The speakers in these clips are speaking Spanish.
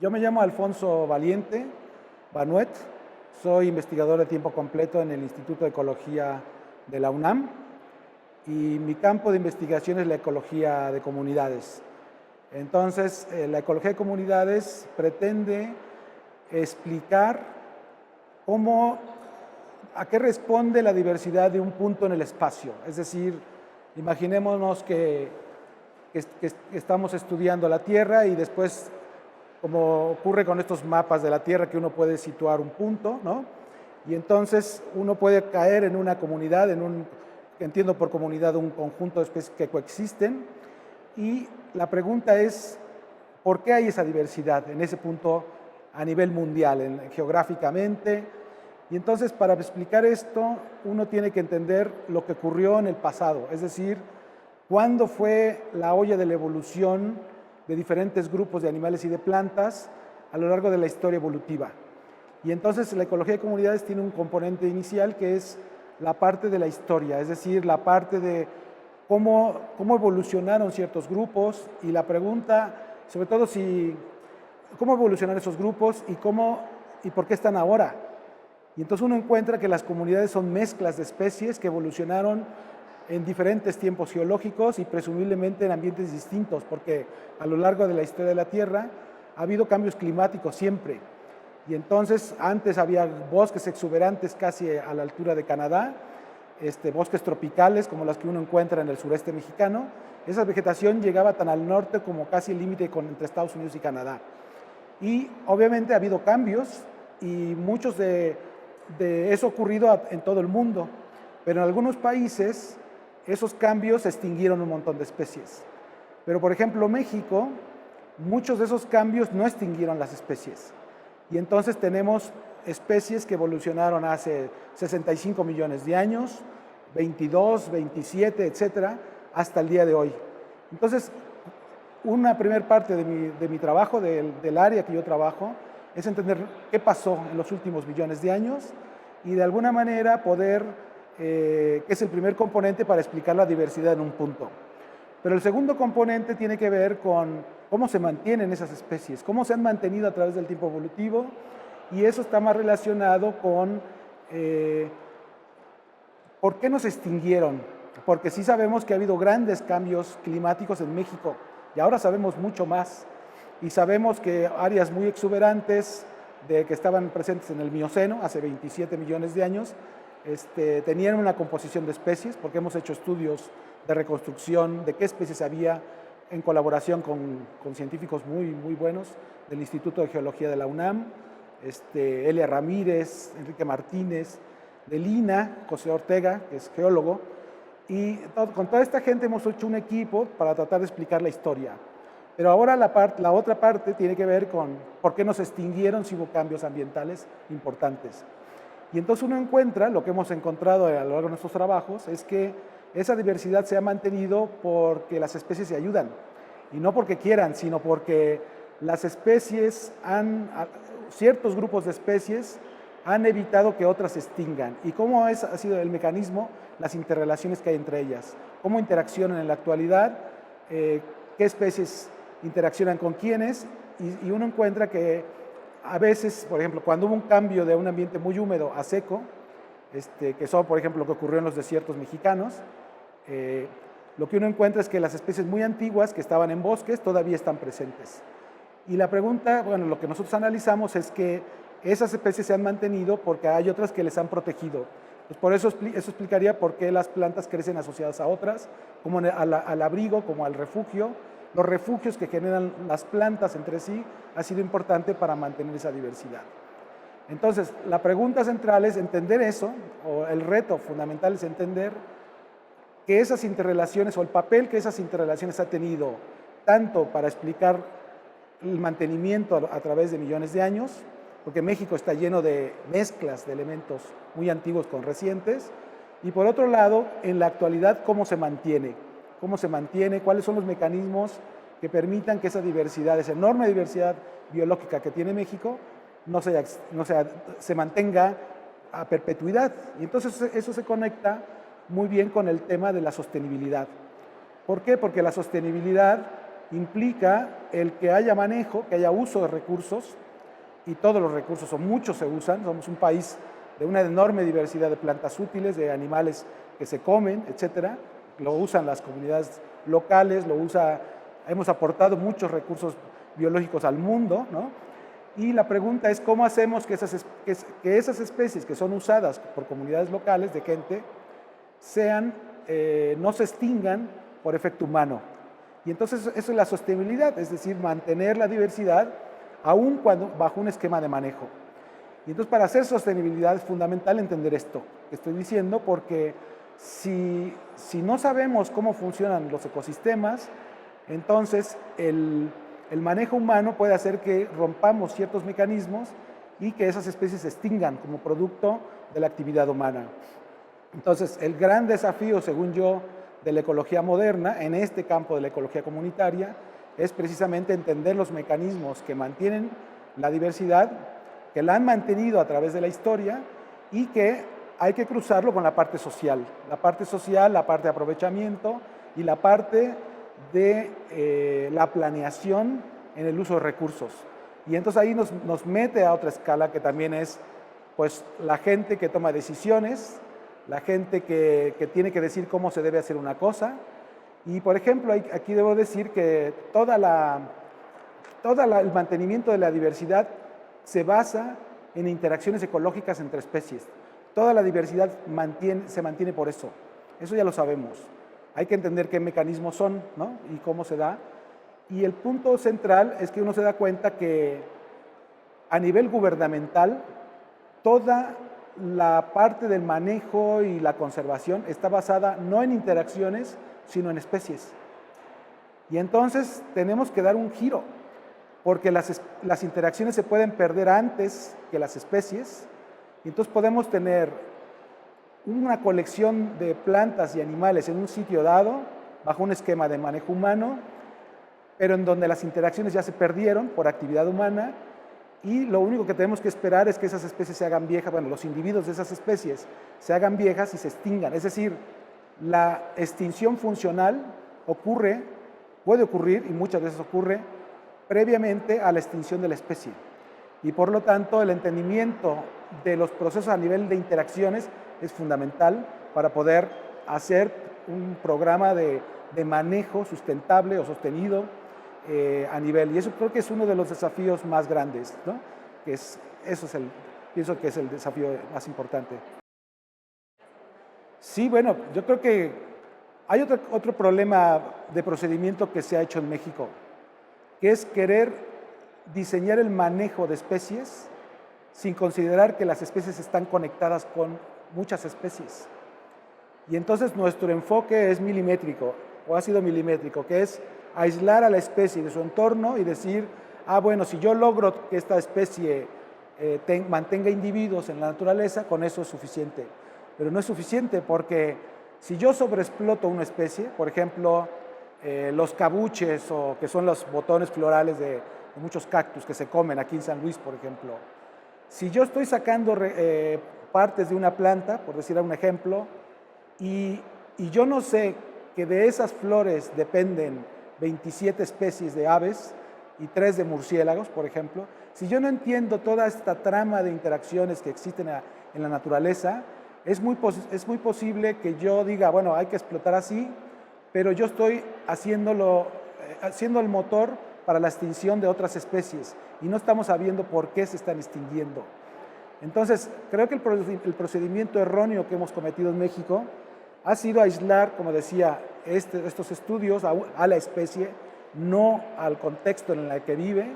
Yo me llamo Alfonso Valiente Banuet, soy investigador de tiempo completo en el Instituto de Ecología de la UNAM y mi campo de investigación es la ecología de comunidades. Entonces, la ecología de comunidades pretende explicar a qué responde la diversidad de un punto en el espacio. Es decir, imaginémonos que estamos estudiando la Tierra y después, como ocurre con estos mapas de la Tierra, que uno puede situar un punto, ¿no? Y entonces uno puede caer en una comunidad, entiendo por comunidad un conjunto de especies que coexisten, y la pregunta es, ¿por qué hay esa diversidad en ese punto a nivel mundial, geográficamente? Y entonces, para explicar esto, uno tiene que entender lo que ocurrió en el pasado, es decir, cuándo fue la olla de la evolución de diferentes grupos de animales y de plantas a lo largo de la historia evolutiva. Y entonces la ecología de comunidades tiene un componente inicial que es la parte de la historia, es decir, la parte de cómo evolucionaron ciertos grupos y la pregunta, sobre todo, cómo evolucionaron esos grupos y por qué están ahora. Y entonces uno encuentra que las comunidades son mezclas de especies que evolucionaron en diferentes tiempos geológicos y presumiblemente en ambientes distintos, porque a lo largo de la historia de la Tierra ha habido cambios climáticos siempre. Y entonces antes había bosques exuberantes casi a la altura de Canadá, bosques tropicales como los que uno encuentra en el sureste mexicano. Esa vegetación llegaba tan al norte como casi el límite entre Estados Unidos y Canadá. Y obviamente ha habido cambios y muchos de eso ha ocurrido en todo el mundo, pero en algunos países esos cambios extinguieron un montón de especies. Pero por ejemplo México, muchos de esos cambios no extinguieron las especies. Y entonces tenemos especies que evolucionaron hace 65 millones de años, 22, 27, etcétera, hasta el día de hoy. Entonces, una primera parte de mi trabajo, del área que yo trabajo, es entender qué pasó en los últimos millones de años y de alguna manera que es el primer componente para explicar la diversidad en un punto. Pero el segundo componente tiene que ver con cómo se mantienen esas especies, cómo se han mantenido a través del tiempo evolutivo, y eso está más relacionado con por qué nos extinguieron, porque sí sabemos que ha habido grandes cambios climáticos en México, y ahora sabemos mucho más, y sabemos que áreas muy exuberantes que estaban presentes en el Mioceno, hace 27 millones de años, tenían una composición de especies, porque hemos hecho estudios de reconstrucción de qué especies había en colaboración con científicos muy buenos del Instituto de Geología de la UNAM, Elia Ramírez, Enrique Martínez, del INA, José Ortega, que es geólogo, y con toda esta gente hemos hecho un equipo para tratar de explicar la historia. Pero ahora la otra parte tiene que ver con por qué nos extinguieron si hubo cambios ambientales importantes. Y entonces uno encuentra, lo que hemos encontrado a lo largo de nuestros trabajos, es que esa diversidad se ha mantenido porque las especies se ayudan. Y no porque quieran, sino porque las especies ciertos grupos de especies han evitado que otras se extingan. ¿Y cómo ha sido el mecanismo? Las interrelaciones que hay entre ellas. Cómo interaccionan en la actualidad, qué especies interaccionan con quiénes, y uno encuentra que a veces, por ejemplo, cuando hubo un cambio de un ambiente muy húmedo a seco, que son, por ejemplo, lo que ocurrió en los desiertos mexicanos, lo que uno encuentra es que las especies muy antiguas que estaban en bosques todavía están presentes. Y la pregunta, bueno, lo que nosotros analizamos es que esas especies se han mantenido porque hay otras que les han protegido. Pues por eso explicaría por qué las plantas crecen asociadas a otras, como al abrigo, como al refugio. Los refugios que generan las plantas entre sí ha sido importante para mantener esa diversidad. Entonces, la pregunta central es entender eso, o el reto fundamental es entender que esas interrelaciones, o el papel que esas interrelaciones ha tenido, tanto para explicar el mantenimiento a través de millones de años, porque México está lleno de mezclas de elementos muy antiguos con recientes, y por otro lado, en la actualidad, cómo se mantiene, cuáles son los mecanismos que permitan que esa diversidad, esa enorme diversidad biológica que tiene México, se mantenga a perpetuidad. Y entonces eso se conecta muy bien con el tema de la sostenibilidad. ¿Por qué? Porque la sostenibilidad implica el que haya manejo, que haya uso de recursos, y todos los recursos o muchos se usan. Somos un país de una enorme diversidad de plantas útiles, de animales que se comen, etcétera. Lo usan las comunidades locales, hemos aportado muchos recursos biológicos al mundo, ¿no? Y la pregunta es cómo hacemos que esas especies que son usadas por comunidades locales de gente no se extingan por efecto humano. Y entonces eso es la sostenibilidad, es decir, mantener la diversidad aún bajo un esquema de manejo. Y entonces para hacer sostenibilidad es fundamental entender esto que estoy diciendo, porque si no sabemos cómo funcionan los ecosistemas, entonces el manejo humano puede hacer que rompamos ciertos mecanismos y que esas especies se extingan como producto de la actividad humana. Entonces, el gran desafío, según yo, de la ecología moderna, en este campo de la ecología comunitaria, es precisamente entender los mecanismos que mantienen la diversidad, que la han mantenido a través de la historia y que hay que cruzarlo con la parte social. La parte social, la parte de aprovechamiento y la parte de la planeación en el uso de recursos. Y entonces ahí nos mete a otra escala que también es pues, la gente que toma decisiones, la gente que tiene que decir cómo se debe hacer una cosa. Y por ejemplo, aquí debo decir que todo el mantenimiento de la diversidad se basa en interacciones ecológicas entre especies. Toda la diversidad se mantiene por eso. Eso ya lo sabemos. Hay que entender qué mecanismos son, ¿no? Y cómo se da. Y el punto central es que uno se da cuenta que a nivel gubernamental toda la parte del manejo y la conservación está basada no en interacciones, sino en especies. Y entonces tenemos que dar un giro, porque las interacciones se pueden perder antes que las especies, y entonces podemos tener una colección de plantas y animales en un sitio dado, bajo un esquema de manejo humano, pero en donde las interacciones ya se perdieron por actividad humana, y lo único que tenemos que esperar es que esas especies se hagan viejas, bueno, los individuos de esas especies se hagan viejas y se extingan. Es decir, la extinción funcional puede ocurrir, y muchas veces ocurre, previamente a la extinción de la especie. Y por lo tanto, el entendimiento de los procesos a nivel de interacciones es fundamental para poder hacer un programa de manejo sustentable o sostenido a nivel. Y eso creo que es uno de los desafíos más grandes, ¿no? Pienso que es el desafío más importante. Sí, bueno, yo creo que hay otro problema de procedimiento que se ha hecho en México, que es querer diseñar el manejo de especies sin considerar que las especies están conectadas con muchas especies. Y entonces nuestro enfoque es milimétrico, o ha sido milimétrico, que es aislar a la especie de su entorno y decir, bueno, si yo logro que esta especie mantenga individuos en la naturaleza, con eso es suficiente. Pero no es suficiente, porque si yo sobreexploto una especie, por ejemplo, los cabuches, o que son los botones florales de muchos cactus que se comen aquí en San Luis, por ejemplo, si yo estoy sacando partes de una planta, por decir un ejemplo, y yo no sé que de esas flores dependen 27 especies de aves y 3 de murciélagos, por ejemplo, si yo no entiendo toda esta trama de interacciones que existen en la naturaleza, es muy posible que yo diga, bueno, hay que explotar así, pero yo estoy haciendo el motor para la extinción de otras especies y no estamos sabiendo por qué se están extinguiendo. Entonces, creo que el procedimiento erróneo que hemos cometido en México ha sido aislar, como decía, estos estudios a la especie, no al contexto en el que vive,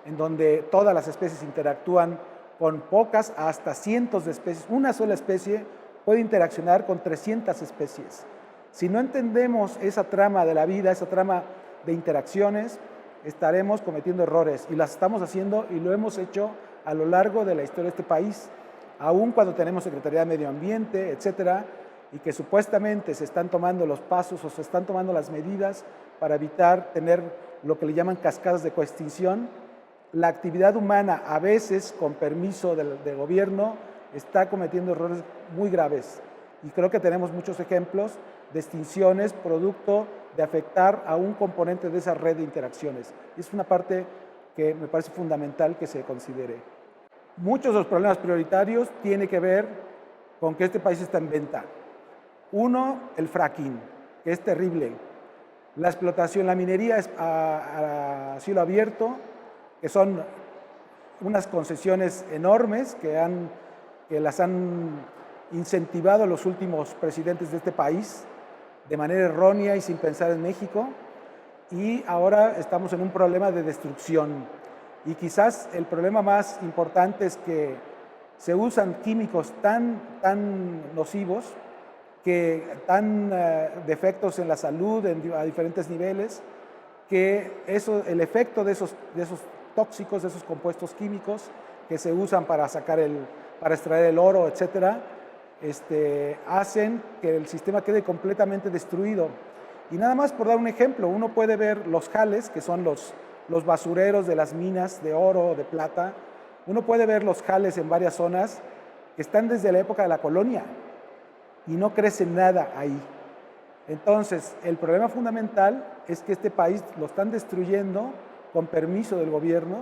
en donde todas las especies interactúan con pocas hasta cientos de especies. Una sola especie puede interaccionar con 300 especies. Si no entendemos esa trama de la vida, esa trama de interacciones, estaremos cometiendo errores, y las estamos haciendo y lo hemos hecho a lo largo de la historia de este país, aun cuando tenemos Secretaría de Medio Ambiente, etcétera, y que supuestamente se están tomando los pasos o se están tomando las medidas para evitar tener lo que le llaman cascadas de coextinción. La actividad humana, a veces con permiso del gobierno, está cometiendo errores muy graves, y creo que tenemos muchos ejemplos de extinciones producto de afectar a un componente de esa red de interacciones. Es una parte que me parece fundamental que se considere. Muchos de los problemas prioritarios tienen que ver con que este país está en venta. Uno, el fracking, que es terrible. La explotación, la minería es a cielo abierto, que son unas concesiones enormes que las han incentivado los últimos presidentes de este país de manera errónea y sin pensar en México. Y ahora estamos en un problema de destrucción. Y quizás el problema más importante es que se usan químicos tan nocivos, tan defectos en la salud a diferentes niveles, que el efecto de esos tóxicos, de esos compuestos químicos que se usan para extraer el oro, etcétera, hacen que el sistema quede completamente destruido. Y nada más por dar un ejemplo, uno puede ver los jales, que son los basureros de las minas de oro, de plata. Uno puede ver los jales en varias zonas que están desde la época de la colonia y no crece nada ahí. Entonces, el problema fundamental es que este país lo están destruyendo con permiso del gobierno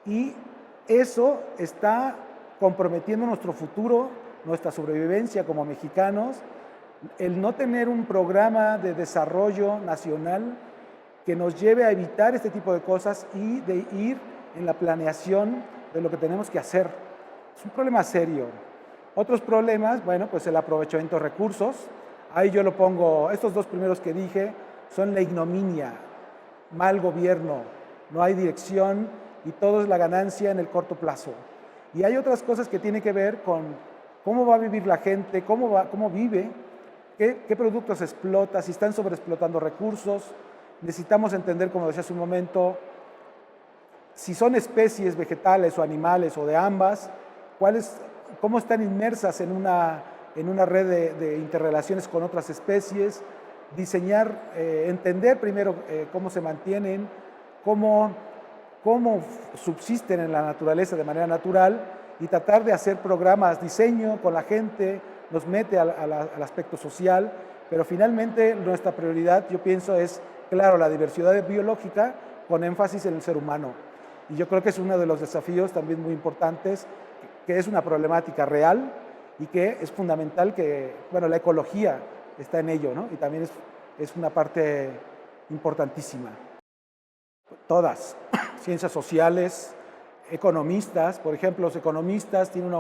y eso está comprometiendo nuestro futuro, nuestra sobrevivencia como mexicanos, el no tener un programa de desarrollo nacional que nos lleve a evitar este tipo de cosas y de ir en la planeación de lo que tenemos que hacer. Es un problema serio. Otros problemas, bueno, pues el aprovechamiento de recursos. Ahí yo lo pongo, estos dos primeros que dije son la ignominia, mal gobierno, no hay dirección y todo es la ganancia en el corto plazo. Y hay otras cosas que tienen que ver con cómo va a vivir la gente, cómo vive, qué productos explota, si están sobreexplotando recursos. Necesitamos entender, como decía hace un momento, si son especies vegetales o animales o de ambas, cómo están inmersas en una red de interrelaciones con otras especies, diseñar, entender primero cómo se mantienen, cómo subsisten en la naturaleza de manera natural y tratar de hacer programas, diseño con la gente, nos mete al aspecto social, pero finalmente nuestra prioridad, yo pienso, es, claro, la diversidad biológica con énfasis en el ser humano. Y yo creo que es uno de los desafíos también muy importantes, que es una problemática real y que es fundamental que, bueno, la ecología está en ello, ¿no? Y también es una parte importantísima. Todas, ciencias sociales, economistas, por ejemplo, los economistas tienen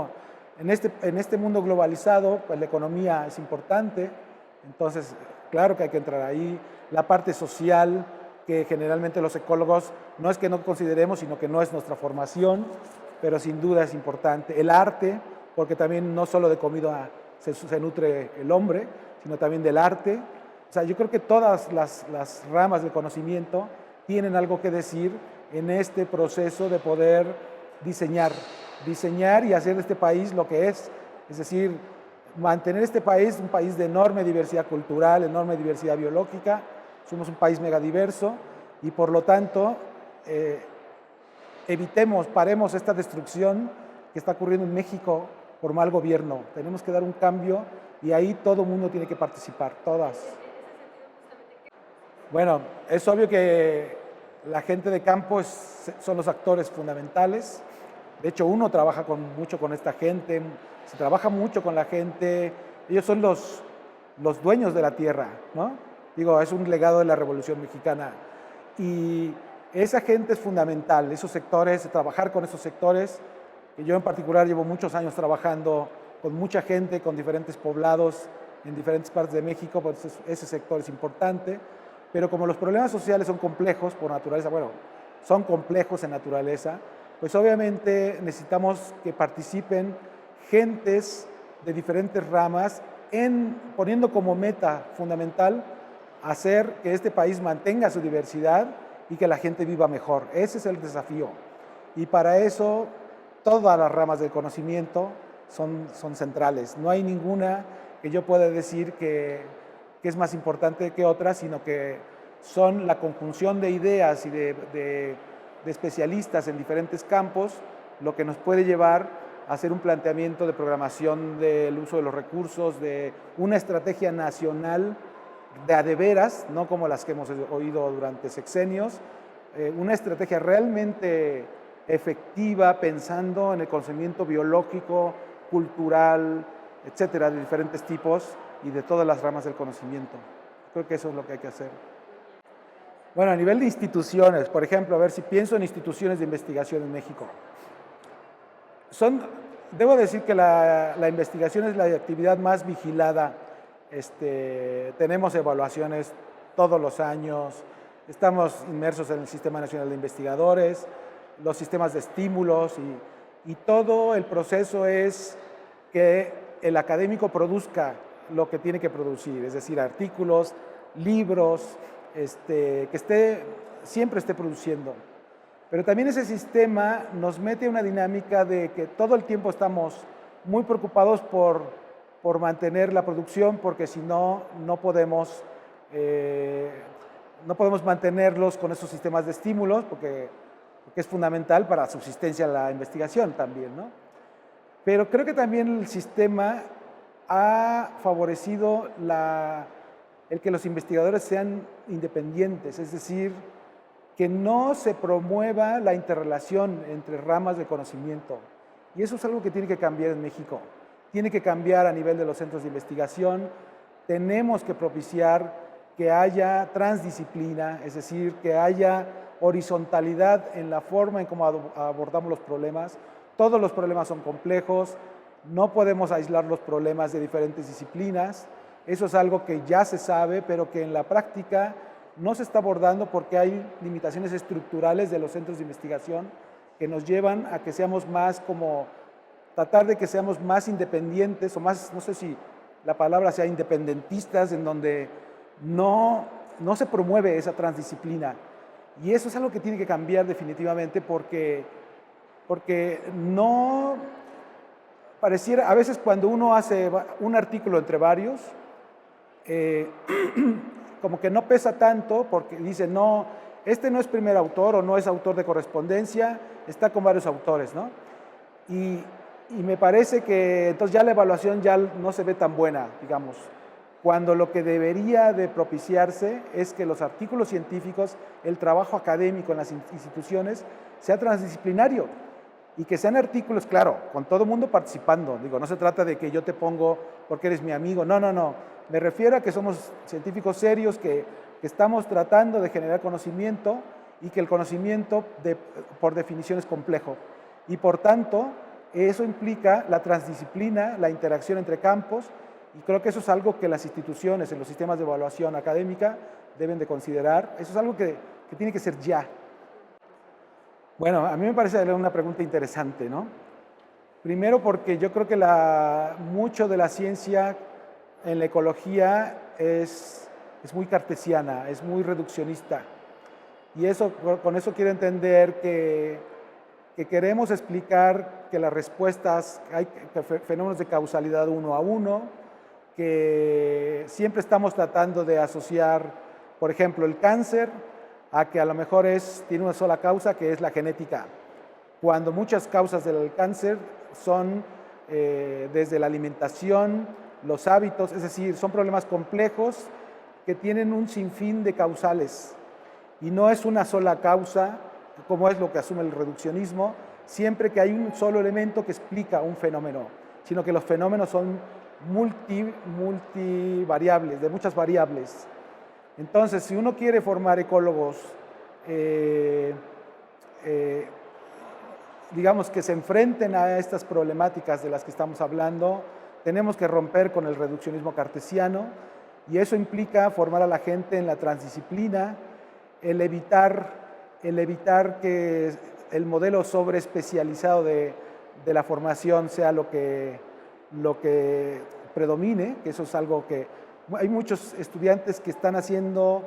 en este mundo globalizado, pues la economía es importante, entonces, claro que hay que entrar ahí. La parte social, que generalmente los ecólogos no es que no consideremos, sino que no es nuestra formación, pero sin duda es importante. El arte, porque también no solo de comida se nutre el hombre, sino también del arte. O sea, yo creo que todas las ramas del conocimiento tienen algo que decir en este proceso de poder diseñar y hacer de este país lo que es decir, mantener este país un país de enorme diversidad cultural, enorme diversidad biológica. Somos un país megadiverso y por lo tanto paremos esta destrucción que está ocurriendo en México por mal gobierno. Tenemos que dar un cambio y ahí todo el mundo tiene que participar, todas. Bueno, es obvio que la gente de campo son los actores fundamentales. De hecho, uno trabaja mucho con esta gente, se trabaja mucho con la gente. Ellos son los dueños de la tierra, ¿no? Digo, es un legado de la Revolución Mexicana. Y esa gente es fundamental, esos sectores, trabajar con esos sectores. Yo en particular llevo muchos años trabajando con mucha gente, con diferentes poblados en diferentes partes de México, pues ese sector es importante. Pero como los problemas sociales son complejos por naturaleza, bueno, son complejos en naturaleza, pues obviamente necesitamos que participen gentes de diferentes ramas poniendo como meta fundamental hacer que este país mantenga su diversidad y que la gente viva mejor. Ese es el desafío. Y para eso todas las ramas del conocimiento son centrales. No hay ninguna que yo pueda decir que es más importante que otra, sino que son la conjunción de ideas y de especialistas en diferentes campos lo que nos puede llevar a hacer un planteamiento de programación del uso de los recursos, de una estrategia nacional de a de veras, no como las que hemos oído durante sexenios, una estrategia realmente efectiva pensando en el conocimiento biológico, cultural, etcétera, de diferentes tipos y de todas las ramas del conocimiento. Creo que eso es lo que hay que hacer. Bueno, a nivel de instituciones, por ejemplo, a ver si pienso en instituciones de investigación en México. Debo decir que la investigación es la actividad más vigilada. Tenemos evaluaciones todos los años, estamos inmersos en el Sistema Nacional de Investigadores, los sistemas de estímulos y todo el proceso es que el académico produzca lo que tiene que producir, es decir, artículos, libros, que siempre esté produciendo. Pero también ese sistema nos mete una dinámica de que todo el tiempo estamos muy preocupados por mantener la producción, porque si no, no podemos mantenerlos con esos sistemas de estímulos, porque es fundamental para la subsistencia de la investigación también, ¿no? Pero creo que también el sistema ha favorecido el que los investigadores sean independientes, es decir, que no se promueva la interrelación entre ramas de conocimiento. Y eso es algo que tiene que cambiar en México. Tiene que cambiar a nivel de los centros de investigación. Tenemos que propiciar que haya transdisciplina, es decir, que haya horizontalidad en la forma en cómo abordamos los problemas. Todos los problemas son complejos, no podemos aislar los problemas de diferentes disciplinas. Eso es algo que ya se sabe, pero que en la práctica no se está abordando porque hay limitaciones estructurales de los centros de investigación que nos llevan a que seamos más tratar de que seamos más independientes o más, no sé si la palabra sea independentistas, en donde no se promueve esa transdisciplina. Y eso es algo que tiene que cambiar definitivamente porque no pareciera, a veces cuando uno hace un artículo entre varios, como que no pesa tanto porque dice, no, este no es primer autor o no es autor de correspondencia, está con varios autores, ¿no? Y me parece que entonces ya la evaluación ya no se ve tan buena, digamos, cuando lo que debería de propiciarse es que los artículos científicos, el trabajo académico en las instituciones sea transdisciplinario y que sean artículos, claro, con todo el mundo participando. Digo, no se trata de que yo te pongo porque eres mi amigo, no. Me refiero a que somos científicos serios que estamos tratando de generar conocimiento y que el conocimiento por definición es complejo. Y por tanto, eso implica la transdisciplina, la interacción entre campos, y creo que eso es algo que las instituciones en los sistemas de evaluación académica deben de considerar. Eso es algo que tiene que ser ya. Bueno, a mí me parece una pregunta interesante, ¿no? Primero porque yo creo que mucho de la ciencia en la ecología es muy cartesiana, es muy reduccionista. Y con eso quiero entender que queremos explicar que las respuestas, hay fenómenos de causalidad uno a uno, que siempre estamos tratando de asociar, por ejemplo, el cáncer a que a lo mejor tiene una sola causa, que es la genética, cuando muchas causas del cáncer son desde la alimentación, los hábitos, es decir, son problemas complejos que tienen un sinfín de causales y no es una sola causa, como es lo que asume el reduccionismo, siempre que hay un solo elemento que explica un fenómeno, sino que los fenómenos son multivariables, de muchas variables. Entonces, si uno quiere formar ecólogos, digamos, que se enfrenten a estas problemáticas de las que estamos hablando, tenemos que romper con el reduccionismo cartesiano y eso implica formar a la gente en la transdisciplina, el evitar que el modelo sobreespecializado de la formación sea lo que predomine, que eso es algo que hay muchos estudiantes que están haciendo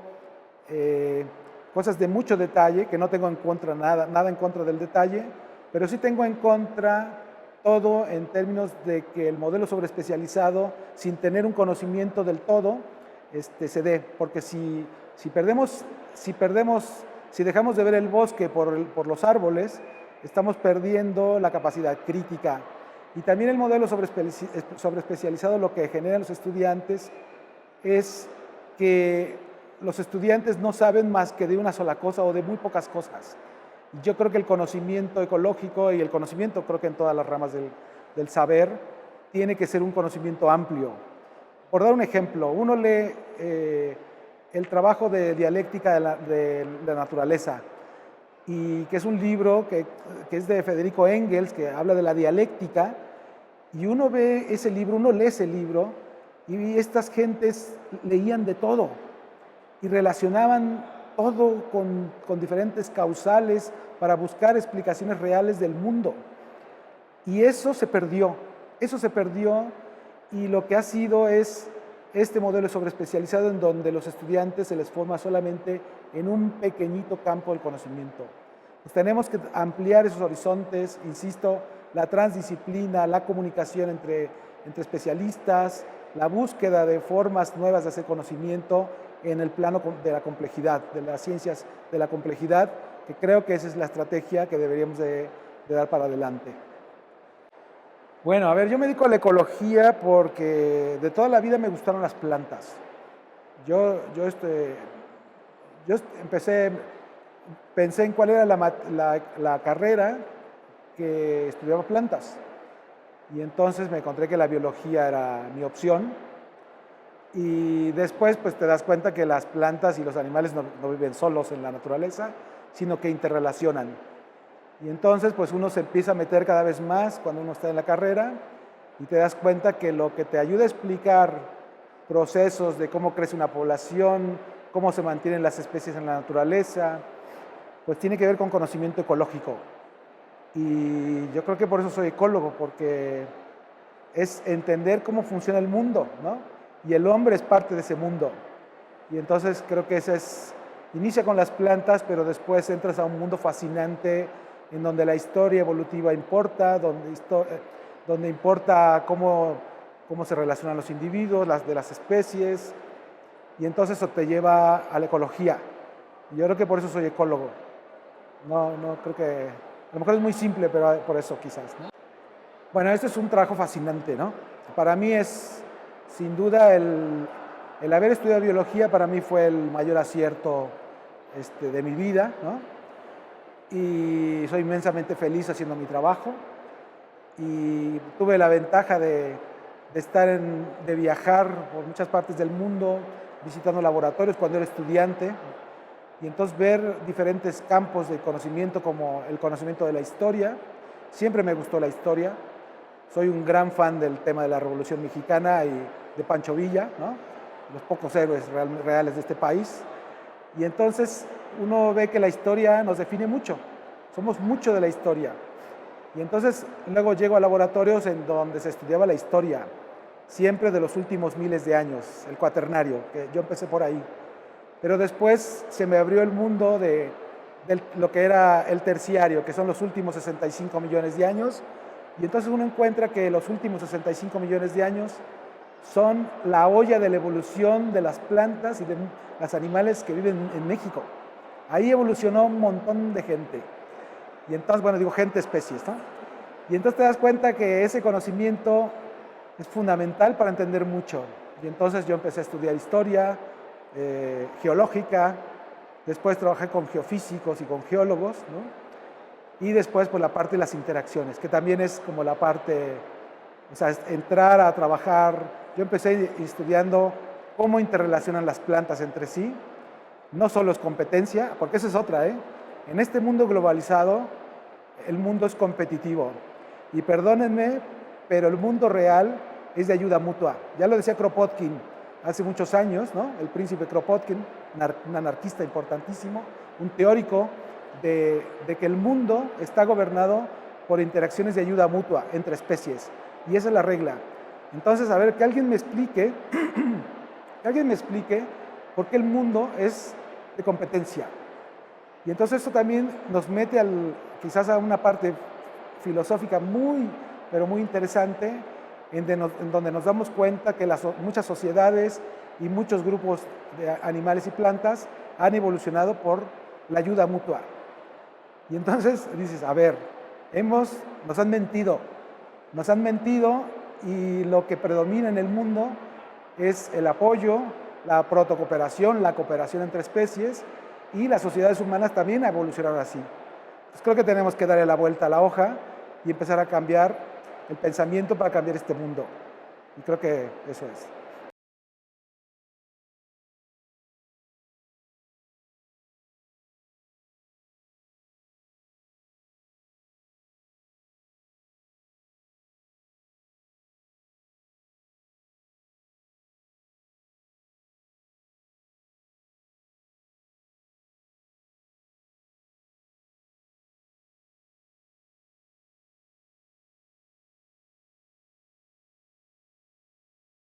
cosas de mucho detalle, que no tengo en contra nada en contra del detalle, pero sí tengo en contra todo en términos de que el modelo sobreespecializado, sin tener un conocimiento del todo, se dé, porque si dejamos de ver el bosque por los árboles, estamos perdiendo la capacidad crítica. Y también el modelo sobreespecializado lo que genera en los estudiantes es que los estudiantes no saben más que de una sola cosa o de muy pocas cosas. Yo creo que el conocimiento ecológico y el conocimiento, creo que en todas las ramas del saber, tiene que ser un conocimiento amplio. Por dar un ejemplo, uno lee el trabajo de dialéctica de la naturaleza, y que es un libro que es de Federico Engels, que habla de la dialéctica, y uno ve ese libro, uno lee ese libro, y estas gentes leían de todo, y relacionaban todo con diferentes causales para buscar explicaciones reales del mundo. Y eso se perdió, y lo que ha sido es este modelo sobreespecializado en donde los estudiantes se les forma solamente en un pequeñito campo del conocimiento. Pues tenemos que ampliar esos horizontes, insisto, la transdisciplina, la comunicación entre especialistas, la búsqueda de formas nuevas de hacer conocimiento en el plano de la complejidad, de las ciencias de la complejidad, que creo que esa es la estrategia que deberíamos de dar para adelante. Bueno, a ver, yo me dedico a la ecología porque de toda la vida me gustaron las plantas. Yo pensé en cuál era la carrera que estudiaba plantas. Y entonces me encontré que la biología era mi opción. Y después pues te das cuenta que las plantas y los animales no viven solos en la naturaleza, sino que interrelacionan. Y entonces pues uno se empieza a meter cada vez más cuando uno está en la carrera y te das cuenta que lo que te ayuda a explicar procesos de cómo crece una población, cómo se mantienen las especies en la naturaleza, pues tiene que ver con conocimiento ecológico. Y yo creo que por eso soy ecólogo, porque es entender cómo funciona el mundo, ¿no? Y el hombre es parte de ese mundo. Y entonces creo que inicia con las plantas, pero después entras a un mundo fascinante en donde la historia evolutiva importa, donde importa cómo se relacionan los individuos, de las especies, y entonces eso te lleva a la ecología. Y yo creo que por eso soy ecólogo. No creo que... A lo mejor es muy simple, pero por eso quizás, ¿no? Bueno, este es un trabajo fascinante, ¿no? Para mí es, sin duda, el haber estudiado biología para mí fue el mayor acierto de mi vida, ¿no? Y soy inmensamente feliz haciendo mi trabajo. Y tuve la ventaja de viajar por muchas partes del mundo, visitando laboratorios cuando era estudiante, y entonces ver diferentes campos de conocimiento como el conocimiento de la historia. Siempre me gustó la historia. Soy un gran fan del tema de la Revolución Mexicana y de Pancho Villa, ¿no? Los pocos héroes reales de este país. Y entonces uno ve que la historia nos define mucho, somos mucho de la historia. Y entonces luego llego a laboratorios en donde se estudiaba la historia, siempre de los últimos miles de años, el cuaternario, que yo empecé por ahí. Pero después se me abrió el mundo de lo que era el terciario, que son los últimos 65 millones de años, y entonces uno encuentra que los últimos 65 millones de años son la olla de la evolución de las plantas y de los animales que viven en México. Ahí evolucionó un montón de gente. Y entonces, bueno, digo gente, especies, ¿no? Y entonces te das cuenta que ese conocimiento es fundamental para entender mucho. Y entonces yo empecé a estudiar historia geológica, después trabajé con geofísicos y con geólogos, ¿no? Y después pues la parte de las interacciones, que también es como la parte, o sea, entrar a trabajar. Yo empecé estudiando cómo interrelacionan las plantas entre sí. No solo es competencia, porque esa es otra, ¿eh? En este mundo globalizado, el mundo es competitivo. Y perdónenme, pero el mundo real es de ayuda mutua. Ya lo decía Kropotkin hace muchos años, ¿no? El príncipe Kropotkin, un anarquista importantísimo, un teórico de que el mundo está gobernado por interacciones de ayuda mutua entre especies. Y esa es la regla. Entonces, a ver, que alguien me explique, por qué el mundo es de competencia. Y entonces esto también nos mete quizás a una parte filosófica muy, pero muy interesante, en donde nos damos cuenta que muchas sociedades y muchos grupos de animales y plantas han evolucionado por la ayuda mutua. Y entonces dices, a ver, nos han mentido y lo que predomina en el mundo es el apoyo la protocooperación, la cooperación entre especies, y las sociedades humanas también evolucionaron así. Entonces creo que tenemos que darle la vuelta a la hoja y empezar a cambiar el pensamiento para cambiar este mundo. Y creo que eso es.